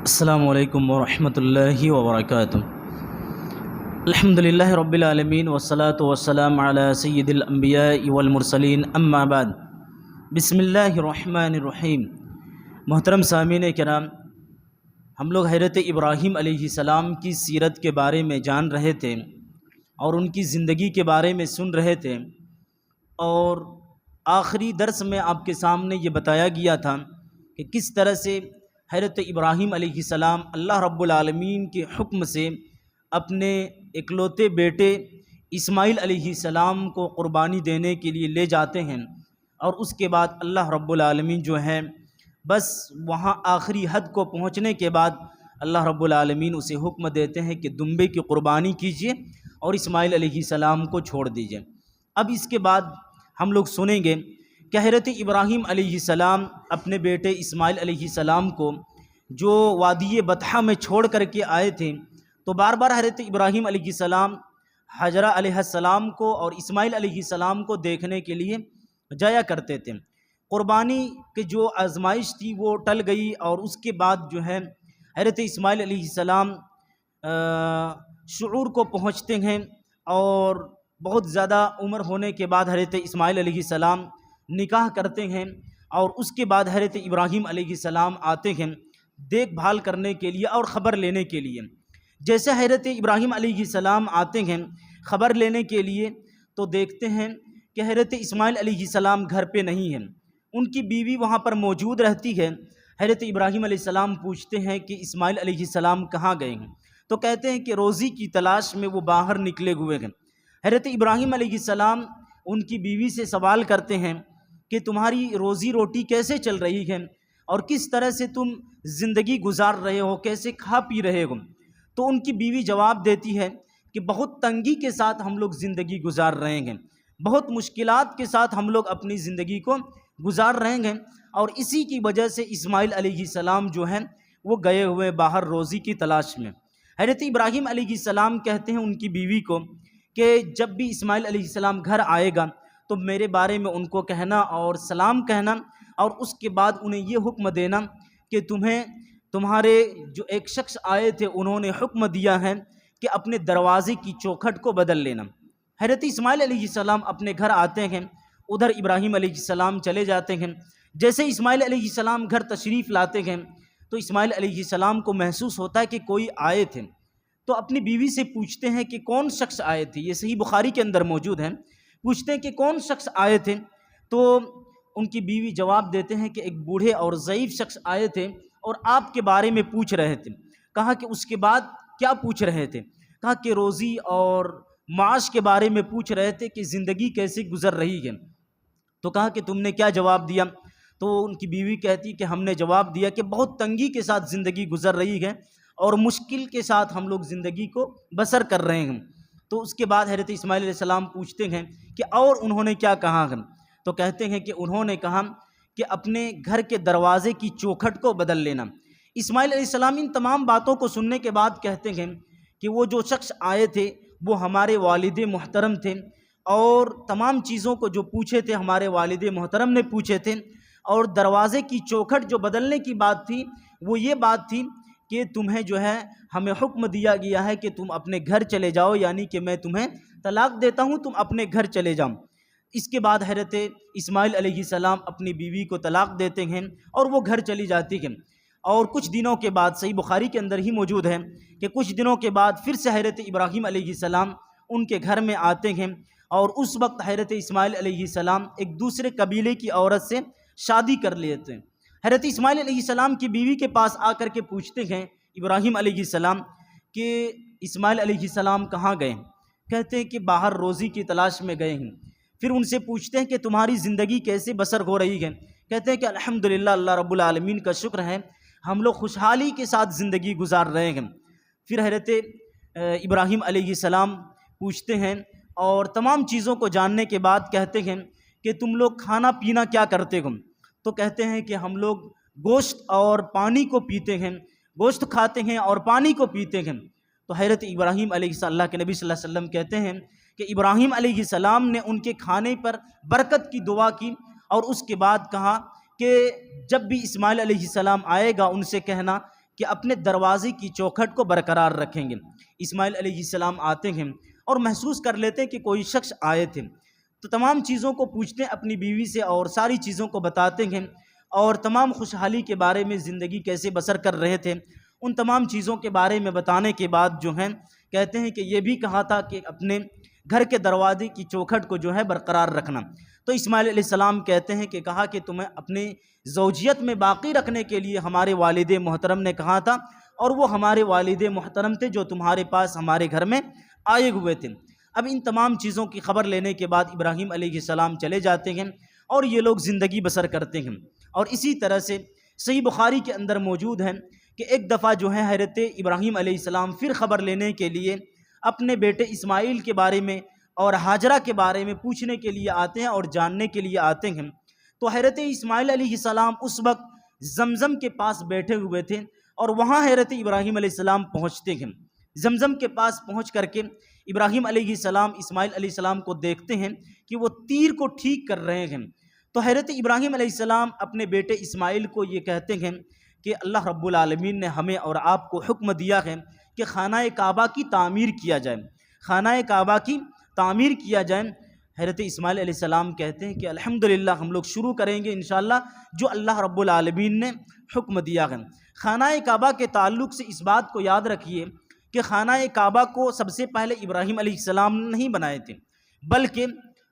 السلام علیکم ورحمۃ اللہ وبرکاتہ۔ الحمدللہ رب العالمین والصلاة والسلام علی سید الانبیاء والمرسلین، اما بعد، بسم اللہ الرحمن الرحیم۔ محترم سامعین کرام، ہم لوگ حضرت ابراہیم علیہ السلام کی سیرت کے بارے میں جان رہے تھے اور ان کی زندگی کے بارے میں سن رہے تھے، اور آخری درس میں آپ کے سامنے یہ بتایا گیا تھا کہ کس طرح سے حضرت ابراہیم علیہ السلام اللہ رب العالمین کے حکم سے اپنے اکلوتے بیٹے اسماعیل علیہ السلام کو قربانی دینے کے لیے لے جاتے ہیں، اور اس کے بعد اللہ رب العالمین جو ہے بس وہاں آخری حد کو پہنچنے کے بعد اللہ رب العالمین اسے حکم دیتے ہیں کہ دمبے کی قربانی کیجیے اور اسماعیل علیہ السلام کو چھوڑ دیجیے۔ اب اس کے بعد ہم لوگ سنیں گے کہ حضرت ابراہیم علیہ السلام اپنے بیٹے اسماعیل علیہ السلام کو جو وادی بطحہ میں چھوڑ کر کے آئے تھے، تو بار بار حضرت ابراہیم علیہ السلام حجرہ علیہ السلام کو اور اسماعیل علیہ السلام کو دیکھنے کے لیے جایا کرتے تھے۔ قربانی کی جو آزمائش تھی وہ ٹل گئی، اور اس کے بعد جو ہے حضرت اسماعیل علیہ السلام شعور کو پہنچتے ہیں، اور بہت زیادہ عمر ہونے کے بعد حضرت اسماعیل علیہ السلام نکاح کرتے ہیں، اور اس کے بعد حضرت ابراہیم علیہ السلام آتے ہیں دیکھ بھال کرنے کے لیے اور خبر لینے کے لیے۔ جیسے حضرت ابراہیم علیہ السلام آتے ہیں خبر لینے کے لیے، تو دیکھتے ہیں کہ حضرت اسماعیل علیہ السلام گھر پہ نہیں ہیں، ان کی بیوی وہاں پر موجود رہتی ہے۔ حضرت ابراہیم علیہ السلام پوچھتے ہیں کہ اسماعیل علیہ السلام کہاں گئے ہیں، تو کہتے ہیں کہ روزی کی تلاش میں وہ باہر نکلے ہوئے ہیں۔ حضرت ابراہیم علیہ السلام ان کی بیوی سے سوال کرتے ہیں کہ تمہاری روزی روٹی کیسے چل رہی ہے، اور کس طرح سے تم زندگی گزار رہے ہو، کیسے کھا پی رہے ہو؟ تو ان کی بیوی جواب دیتی ہے کہ بہت تنگی کے ساتھ ہم لوگ زندگی گزار رہے ہیں، بہت مشکلات کے ساتھ ہم لوگ اپنی زندگی کو گزار رہے ہیں، اور اسی کی وجہ سے اسماعیل علیہ السلام جو ہیں وہ گئے ہوئے باہر روزی کی تلاش میں۔ حضرت ابراہیم علیہ السلام کہتے ہیں ان کی بیوی کو کہ جب بھی اسماعیل علیہ السلام گھر آئے گا تو میرے بارے میں ان کو کہنا اور سلام کہنا، اور اس کے بعد انہیں یہ حکم دینا کہ تمہارے جو ایک شخص آئے تھے انہوں نے حکم دیا ہے کہ اپنے دروازے کی چوکھٹ کو بدل لینا۔ حضرت اسماعیل علیہ السلام اپنے گھر آتے ہیں، ادھر ابراہیم علیہ السلام چلے جاتے ہیں۔ جیسے اسماعیل علیہ السلام گھر تشریف لاتے ہیں تو اسماعیل علیہ السلام کو محسوس ہوتا ہے کہ کوئی آئے تھے، تو اپنی بیوی سے پوچھتے ہیں کہ کون شخص آئے تھے، یہ صحیح بخاری کے اندر موجود ہے۔ پوچھتے ہیں کہ کون شخص آئے تھے، تو ان کی بیوی جواب دیتے ہیں کہ ایک بوڑھے اور ضعیف شخص آئے تھے اور آپ کے بارے میں پوچھ رہے تھے۔ کہا کہ اس کے بعد کیا پوچھ رہے تھے؟ کہا کہ روزی اور معاش کے بارے میں پوچھ رہے تھے کہ زندگی کیسے گزر رہی ہے۔ تو کہا کہ تم نے کیا جواب دیا؟ تو ان کی بیوی کہتی کہ ہم نے جواب دیا کہ بہت تنگی کے ساتھ زندگی گزر رہی ہے اور مشکل کے ساتھ ہم لوگ زندگی کو بسر کر رہے ہیں۔ تو اس کے بعد حضرت اسماعیل علیہ السلام پوچھتے ہیں کہ اور انہوں نے کیا کہا ہے؟ تو کہتے ہیں کہ انہوں نے کہا کہ اپنے گھر کے دروازے کی چوکھٹ کو بدل لینا۔ اسماعیل علیہ السلام ان تمام باتوں کو سننے کے بعد کہتے ہیں کہ وہ جو شخص آئے تھے وہ ہمارے والد محترم تھے، اور تمام چیزوں کو جو پوچھے تھے ہمارے والد محترم نے پوچھے تھے، اور دروازے کی چوکھٹ جو بدلنے کی بات تھی وہ یہ بات تھی کہ تمہیں جو ہے ہمیں حکم دیا گیا ہے کہ تم اپنے گھر چلے جاؤ، یعنی کہ میں تمہیں طلاق دیتا ہوں، تم اپنے گھر چلے جاؤ۔ اس کے بعد حضرت اسماعیل علیہ السلام اپنی بیوی کو طلاق دیتے ہیں اور وہ گھر چلی جاتی ہیں، اور کچھ دنوں کے بعد صحیح بخاری کے اندر ہی موجود ہے کہ کچھ دنوں کے بعد پھر سے حضرت ابراہیم علیہ السلام ان کے گھر میں آتے ہیں، اور اس وقت حضرت اسماعیل علیہ السلام ایک دوسرے قبیلے کی عورت سے شادی کر لیتے ہیں۔ حضرت اسماعیل علیہ السلام کی بیوی کے پاس آ کر کے پوچھتے ہیں ابراہیم علیہ السلام کہ اسماعیل علیہ السلام کہاں گئے؟ کہتے ہیں کہ باہر روزی کی تلاش میں گئے ہیں۔ پھر ان سے پوچھتے ہیں کہ تمہاری زندگی کیسے بسر ہو رہی ہے؟ کہتے ہیں کہ الحمدللہ اللہ رب العالمین کا شکر ہے، ہم لوگ خوشحالی کے ساتھ زندگی گزار رہے ہیں۔ پھر حضرت ابراہیم علیہ السلام پوچھتے ہیں اور تمام چیزوں کو جاننے کے بعد کہتے ہیں کہ تم لوگ کھانا پینا کیا کرتے ہو؟ تو کہتے ہیں کہ ہم لوگ گوشت اور پانی کو پیتے ہیں، گوشت کھاتے ہیں اور پانی کو پیتے ہیں۔ تو حضرت ابراہیم علیہ السلام، اللہ کے نبی صلی اللہ علیہ وسلم کہتے ہیں کہ ابراہیم علیہ السلام نے ان کے کھانے پر برکت کی دعا کی، اور اس کے بعد کہا کہ جب بھی اسماعیل علیہ السلام آئے گا ان سے کہنا کہ اپنے دروازے کی چوکھٹ کو برقرار رکھیں گے۔ اسماعیل علیہ السلام آتے ہیں اور محسوس کر لیتے ہیں کہ کوئی شخص آئے تھے، تو تمام چیزوں کو پوچھتے ہیں اپنی بیوی سے اور ساری چیزوں کو بتاتے ہیں، اور تمام خوشحالی کے بارے میں، زندگی کیسے بسر کر رہے تھے ان تمام چیزوں کے بارے میں بتانے کے بعد جو ہیں کہتے ہیں کہ یہ بھی کہا تھا کہ اپنے گھر کے دروازے کی چوکھٹ کو جو ہے برقرار رکھنا۔ تو اسماعیل علیہ السلام کہتے ہیں کہ کہا کہ تمہیں اپنے زوجیت میں باقی رکھنے کے لیے ہمارے والد محترم نے کہا تھا، اور وہ ہمارے والد محترم تھے جو تمہارے پاس ہمارے گھر میں آئے ہوئے تھے۔ اب ان تمام چیزوں کی خبر لینے کے بعد ابراہیم علیہ السلام چلے جاتے ہیں اور یہ لوگ زندگی بسر کرتے ہیں۔ اور اسی طرح سے صحیح بخاری کے اندر موجود ہے کہ ایک دفعہ جو ہے حضرت ابراہیم علیہ السلام پھر خبر لینے کے لیے اپنے بیٹے اسماعیل کے بارے میں اور ہاجرہ کے بارے میں پوچھنے کے لیے آتے ہیں اور جاننے کے لیے آتے ہیں۔ تو حضرت اسماعیل علیہ السلام اس وقت زمزم کے پاس بیٹھے ہوئے تھے، اور وہاں حضرت ابراہیم علیہ السلام پہنچتے ہیں۔ زمزم کے پاس پہنچ کر کے ابراہیم علیہ السلام اسماعیل علیہ السلام کو دیکھتے ہیں کہ وہ تیر کو ٹھیک کر رہے ہیں۔ تو حضرت ابراہیم علیہ السلام اپنے بیٹے اسماعیل کو یہ کہتے ہیں کہ اللہ رب العالمین نے ہمیں اور آپ کو حکم دیا ہے کہ خانہ کعبہ کی تعمیر کیا جائے، خانہ کعبہ کی تعمیر کیا جائے۔ حضرت اسماعیل علیہ السلام کہتے ہیں کہ الحمدللہ ہم لوگ شروع کریں گے انشاءاللہ جو اللہ رب العالمین نے حکم دیا ہے۔ خانہ کعبہ کے تعلق سے اس بات کو یاد رکھیے کہ خانہ کعبہ کو سب سے پہلے ابراہیم علیہ السلام نے نہیں بنائے تھے، بلکہ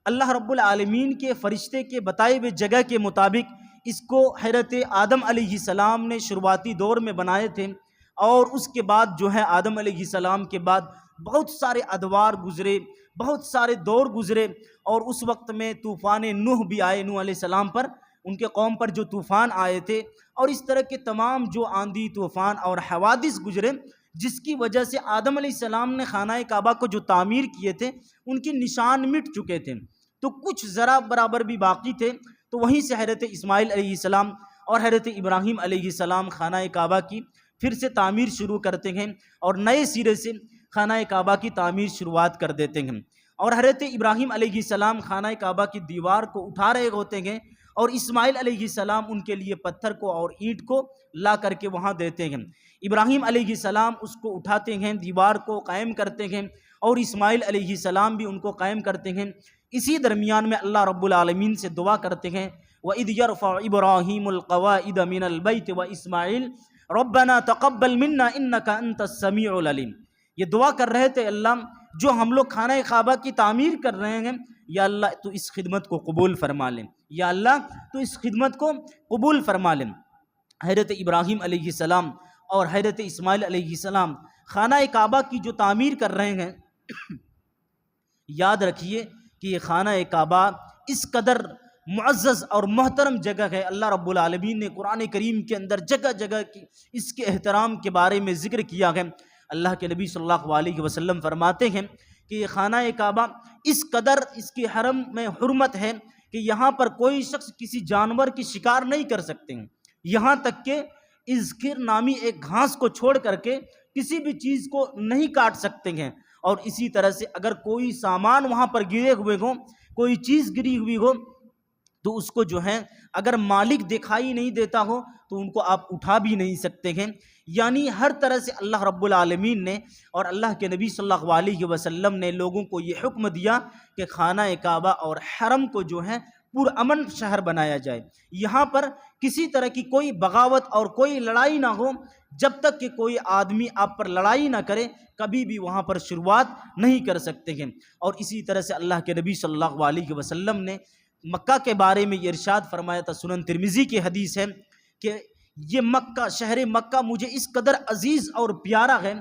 اللہ رب العالمین کے فرشتے کے بتائے ہوئے جگہ کے مطابق اس کو حضرت آدم علیہ السلام نے شروعاتی دور میں بنائے تھے، اور اس کے بعد جو ہے آدم علیہ السلام کے بعد بہت سارے ادوار گزرے، بہت سارے دور گزرے، اور اس وقت میں طوفان نوح بھی آئے نوح علیہ السلام پر، ان کے قوم پر جو طوفان آئے تھے، اور اس طرح کے تمام جو آندھی طوفان اور حوادث گزرے، جس کی وجہ سے آدم علیہ السلام نے خانہ کعبہ کو جو تعمیر کیے تھے ان کی نشان مٹ چکے تھے، تو کچھ ذرا برابر بھی باقی تھے۔ تو وہیں سے حضرت اسماعیل علیہ السلام اور حضرت ابراہیم علیہ السلام خانہ کعبہ کی پھر سے تعمیر شروع کرتے ہیں، اور نئے سرے سے خانہ کعبہ کی تعمیر شروعات کر دیتے ہیں۔ اور حضرت ابراہیم علیہ السلام خانہ کعبہ کی دیوار کو اٹھا رہے ہوتے ہیں، اور اسماعیل علیہ السلام ان کے لیے پتھر کو اور اینٹ کو لا کر کے وہاں دیتے ہیں۔ ابراہیم علیہ السلام اس کو اٹھاتے ہیں، دیوار کو قائم کرتے ہیں، اور اسماعیل علیہ السلام بھی ان کو قائم کرتے ہیں۔ اسی درمیان میں اللہ رب العالمین سے دعا کرتے ہیں وَإِذْ يَرْفَعُ إِبْرَاهِيمُ الْقَوَائِدَ مِنَ الْبَيْتِ وَإِسْمَاعِيلُ رَبَّنَا تَقَبَّلْ مِنَّا إِنَّكَ أَنْتَ السَّمِيعُ الْعَلِيمُ۔ یہ دعا کر رہے تھے اللہ جو ہم لوگ خانہ کعبہ کی تعمیر کر رہے ہیں، یا اللہ تو اس خدمت کو قبول فرما لیں، یا اللہ تو اس خدمت کو قبول فرما لیں۔ حضرت ابراہیم علیہ السلام اور حضرت اسماعیل علیہ السلام خانہ کعبہ کی جو تعمیر کر رہے ہیں، یاد رکھیے کہ یہ خانہ کعبہ اس قدر معزز اور محترم جگہ ہے، اللہ رب العالمین نے قرآن کریم کے اندر جگہ جگہ کی اس کے احترام کے بارے میں ذکر کیا ہے۔ اللہ کے نبی صلی اللہ علیہ وسلم فرماتے ہیں کہ یہ خانہ کعبہ اس قدر اس کی حرم میں حرمت ہے کہ یہاں پر کوئی شخص کسی جانور کی شکار نہیں کر سکتے ہیں، یہاں تک کہ اذخر نامی ایک گھاس کو چھوڑ کر کے کسی بھی چیز کو نہیں کاٹ سکتے ہیں۔ اور اسی طرح سے اگر کوئی سامان وہاں پر گرے ہوئے ہوں، کوئی چیز گری ہوئی ہو، تو اس کو جو ہے اگر مالک دکھائی نہیں دیتا ہو تو ان کو آپ اٹھا بھی نہیں سکتے ہیں۔ یعنی ہر طرح سے اللہ رب العالمین نے اور اللہ کے نبی صلی اللہ علیہ وسلم نے لوگوں کو یہ حکم دیا کہ خانہ کعبہ اور حرم کو جو ہے پرامن شہر بنایا جائے، یہاں پر کسی طرح کی کوئی بغاوت اور کوئی لڑائی نہ ہو۔ جب تک کہ کوئی آدمی آپ پر لڑائی نہ کرے کبھی بھی وہاں پر شروعات نہیں کر سکتے ہیں۔ اور اسی طرح سے اللہ کے نبی صلی اللہ علیہ وسلم نے مکہ کے بارے میں یہ ارشاد فرمایا تھا، سنن ترمذی کی حدیث ہے کہ یہ مکہ، شہر مکہ مجھے اس قدر عزیز اور پیارا ہے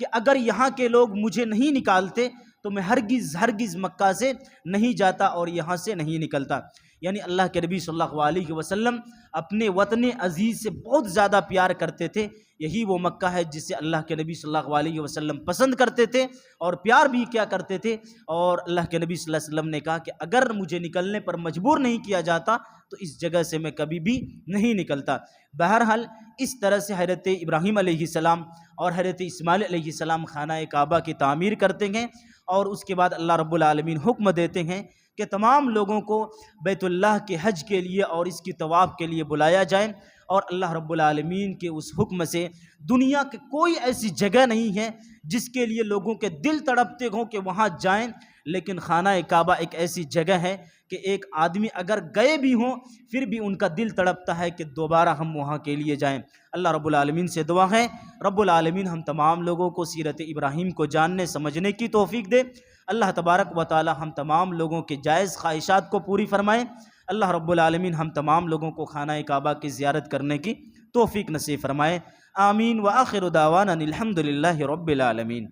کہ اگر یہاں کے لوگ مجھے نہیں نکالتے تو میں ہرگز مکہ سے نہیں جاتا اور یہاں سے نہیں نکلتا۔ یعنی اللہ کے نبی صلی اللہ علیہ وسلم اپنے وطن عزیز سے بہت زیادہ پیار کرتے تھے۔ یہی وہ مکہ ہے جسے اللہ کے نبی صلی اللہ علیہ وسلم پسند کرتے تھے اور پیار بھی کیا کرتے تھے۔ اور اللہ کے نبی صلی اللہ علیہ وسلم نے کہا کہ اگر مجھے نکلنے پر مجبور نہیں کیا جاتا تو اس جگہ سے میں کبھی بھی نہیں نکلتا۔ بہرحال اس طرح سے حضرت ابراہیم علیہ السلام اور حضرت اسماعیل علیہ السلام خانہ کعبہ کی تعمیر کرتے ہیں، اور اس کے بعد اللہ رب العالمین حکم دیتے ہیں کہ تمام لوگوں کو بیت اللہ کے حج کے لیے اور اس کی طواف کے لیے بلایا جائے، اور اللہ رب العالمین کے اس حکم سے دنیا کی کوئی ایسی جگہ نہیں ہے جس کے لیے لوگوں کے دل تڑپتے ہوں کہ وہاں جائیں، لیکن خانہ کعبہ ایک ایسی جگہ ہے کہ ایک آدمی اگر گئے بھی ہوں پھر بھی ان کا دل تڑپتا ہے کہ دوبارہ ہم وہاں کے لیے جائیں۔ اللہ رب العالمین سے دعا ہے رب العالمین ہم تمام لوگوں کو سیرت ابراہیم کو جاننے سمجھنے کی توفیق دے۔ اللہ تبارک و تعالی ہم تمام لوگوں کے جائز خواہشات کو پوری فرمائے۔ اللہ رب العالمین ہم تمام لوگوں کو خانہ کعبہ کی زیارت کرنے کی توفیق نصیب فرمائے۔ آمین وآخر دعوانا الحمد للہ رب العالمین۔